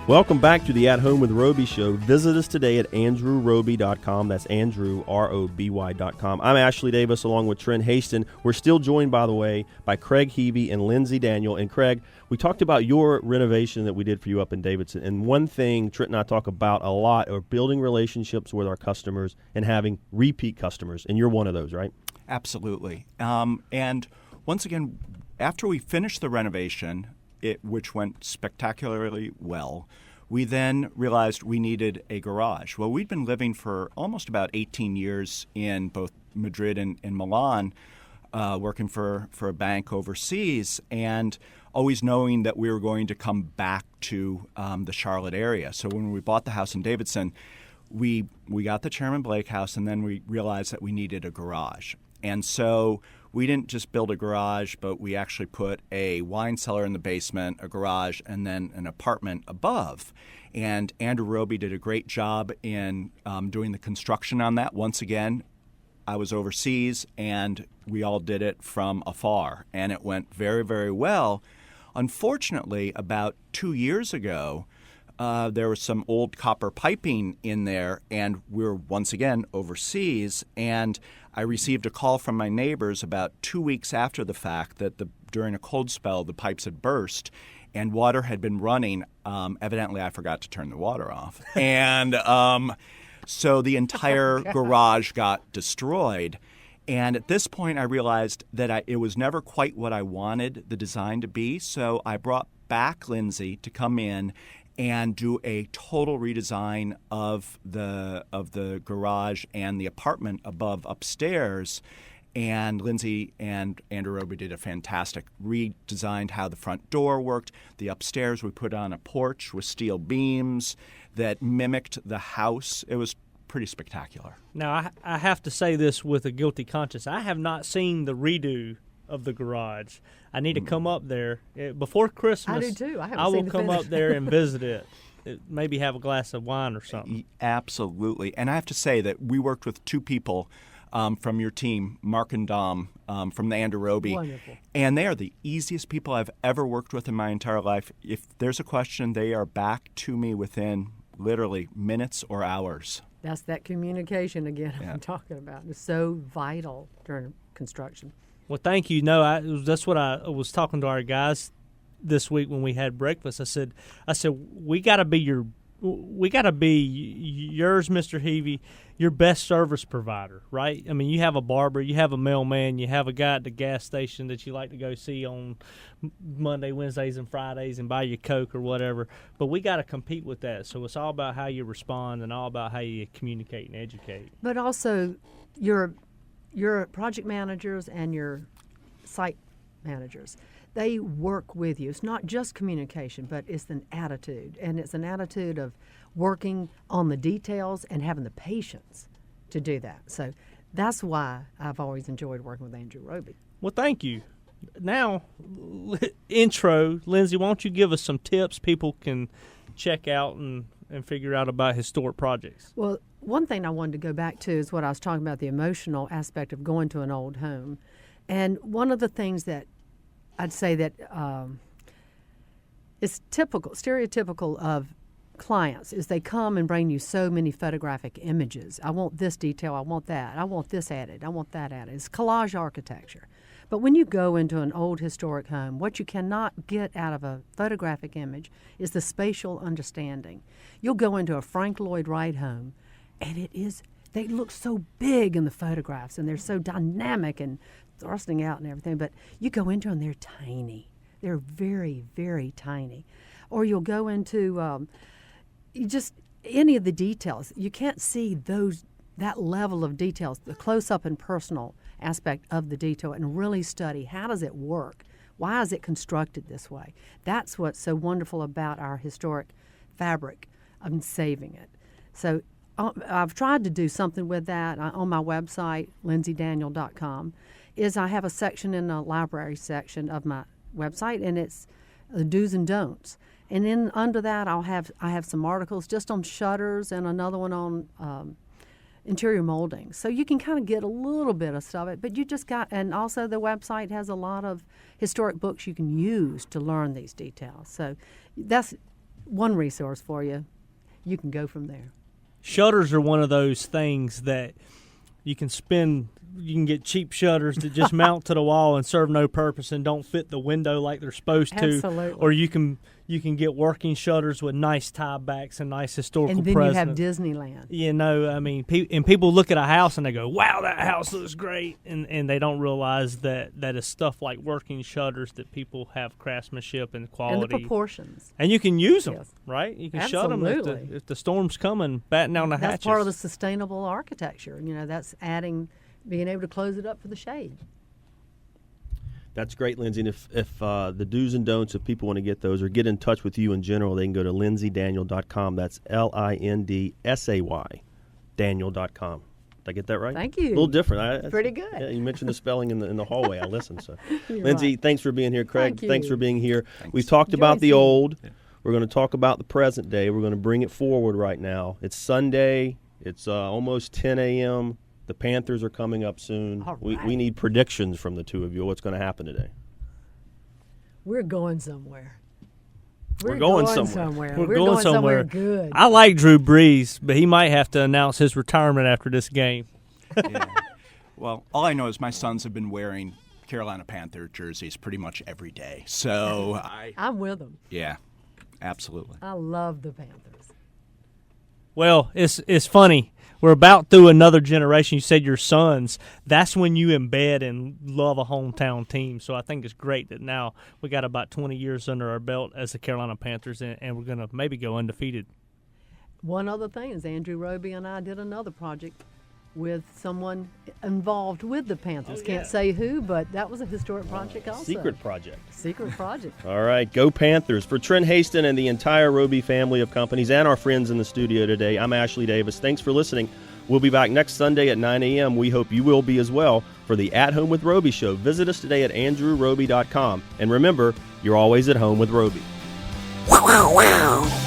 Welcome back to the At Home with Roby show. Visit us today at andrewroby.com. That's Andrew, R-O-B-Y.com. I'm Ashley Davis along with Trent Haston. We're still joined, by the way, by Craig Hebe and Lindsay Daniel. And Craig, we talked about your renovation that we did for you up in Davidson. And one thing Trent and I talk about a lot are building relationships with our customers and having repeat customers. And you're one of those, right? Absolutely. And once again, after we finished the renovation, which went spectacularly well, we then realized we needed a garage. Well, we'd been living for almost about 18 years in both Madrid and Milan, working for a bank overseas, and always knowing that we were going to come back to the Charlotte area. So when we bought the house in Davidson, we got the Chairman Blake house, and then we realized that we needed a garage. And so we didn't just build a garage, but we actually put a wine cellar in the basement, a garage, and then an apartment above. And Andrew Roby did a great job in doing the construction on that. Once again, I was overseas, and we all did it from afar, and it went very, very well. Unfortunately, about 2 years ago, there was some old copper piping in there, and we were once again overseas, and I received a call from my neighbors about 2 weeks after the fact that during a cold spell the pipes had burst and water had been running. Evidently, I forgot to turn the water off. And so the entire garage got destroyed. And at this point, I realized that it was never quite what I wanted the design to be, so I brought back Lindsay to come in and do a total redesign of the garage and the apartment upstairs. And Lindsay and Andrew Roby did a fantastic redesigned how the front door worked. The upstairs we put on a porch with steel beams that mimicked the house. It was pretty spectacular. Now, I have to say this with a guilty conscience. I have not seen the redo of the garage. I need to come up there before Christmas. I do too. I will come up there and visit it. Maybe have a glass of wine or something. Absolutely. And I have to say that we worked with two people from your team, Mark and Dom, from the Andrew Roby. Wonderful. And they are the easiest people I've ever worked with in my entire life. If there's a question, they are back to me within literally minutes or hours. That's that communication again Yeah. I'm talking about. It's so vital during construction. Well, thank you. No, that's what I was talking to our guys this week when we had breakfast. I said, we got to be yours, Mr. Hebe, your best service provider, right? I mean, you have a barber, you have a mailman, you have a guy at the gas station that you like to go see on Monday, Wednesdays, and Fridays and buy your Coke or whatever. But we got to compete with that. So it's all about how you respond and all about how you communicate and educate. But also your project managers and your site managers, they work with you. It's not just communication, but it's an attitude. And it's an attitude of working on the details and having the patience to do that. So that's why I've always enjoyed working with Andrew Roby. Well, thank you. Now, intro, Lindsay, why don't you give us some tips people can check out and figure out about historic projects? Well, one thing I wanted to go back to is what I was talking about, the emotional aspect of going to an old home. And one of the things that I'd say that is stereotypical of clients is they come and bring you so many photographic images. I want this detail, I want that, I want this added, I want that added. It's collage architecture. But when you go into an old historic home, what you cannot get out of a photographic image is the spatial understanding. You'll go into a Frank Lloyd Wright home, and they look so big in the photographs, and they're so dynamic and thrusting out and everything, but you go into them, they're tiny. They're very, very tiny. Or you'll go into any of the details. You can't see that level of details, the close-up and personal aspect of the detail, and really study how does it work? Why is it constructed this way? That's what's so wonderful about our historic fabric of saving it. So I've tried to do something with that on my website, lindsaydaniel.com. I have a section in the library section of my website, and it's the do's and don'ts. And then under that, I have some articles just on shutters and another one on interior molding. So you can kind of get a little bit of it, but and also the website has a lot of historic books you can use to learn these details. So that's one resource for you. You can go from there. Shutters are one of those things that you can spend. You can get cheap shutters that just mount to the wall and serve no purpose and don't fit the window like they're supposed to. Absolutely. Or you can get working shutters with nice tie backs and nice historical And then presence. you have Disneyland. You know, I mean, and people look at a house and they go, "Wow, that house looks great," and they don't realize that it's stuff like working shutters that people have craftsmanship and quality. And the proportions. And you can use them, Yes. right? You can shut them Absolutely. if the storm's coming, batten down the hatches. That's part of the sustainable architecture. You know, that's being able to close it up for the shade. That's great, Lindsay. And if the do's and don'ts, if people want to get those or get in touch with you in general, they can go to lindsaydaniel.com. That's LINDSAY, Daniel.com. Did I get that right? Thank you. A little different. Pretty good. Yeah, you mentioned the spelling in the hallway. I listened. So, You're Lindsay, right. thanks for being here. Craig, Thank thanks you. for being here. Thanks. We've talked Enjoy about the seeing you. old. We're going to talk about the present day. We're going to bring it forward right now. It's Sunday. It's almost 10 a.m. The Panthers are coming up soon. All We right. need predictions from the two of you. What's going to happen today? We're going somewhere. We're going somewhere. We're We're going somewhere. good. I like Drew Brees, but he might have to announce his retirement after this game. Yeah. Well, all I know is my sons have been wearing Carolina Panther jerseys pretty much every day. So I'm with them. yeah, absolutely. I love the Panthers. Well, it's funny. We're about through another generation. You said your sons. That's when you embed and love a hometown team. So I think it's great that now we got about 20 years under our belt as the Carolina Panthers, and we're going to maybe go undefeated. One other thing is Andrew Roby and I did another project with someone involved with the Panthers. Can't say who, but that was a historic project also. Secret project. Secret project. All right, go Panthers. For Trent Haston and the entire Roby family of companies and our friends in the studio today, I'm Ashley Davis. Thanks for listening. We'll be back next Sunday at 9 a.m. We hope you will be as well for the At Home with Roby show. Visit us today at andrewroby.com. And remember, you're always at home with Roby. Wow, wow, wow.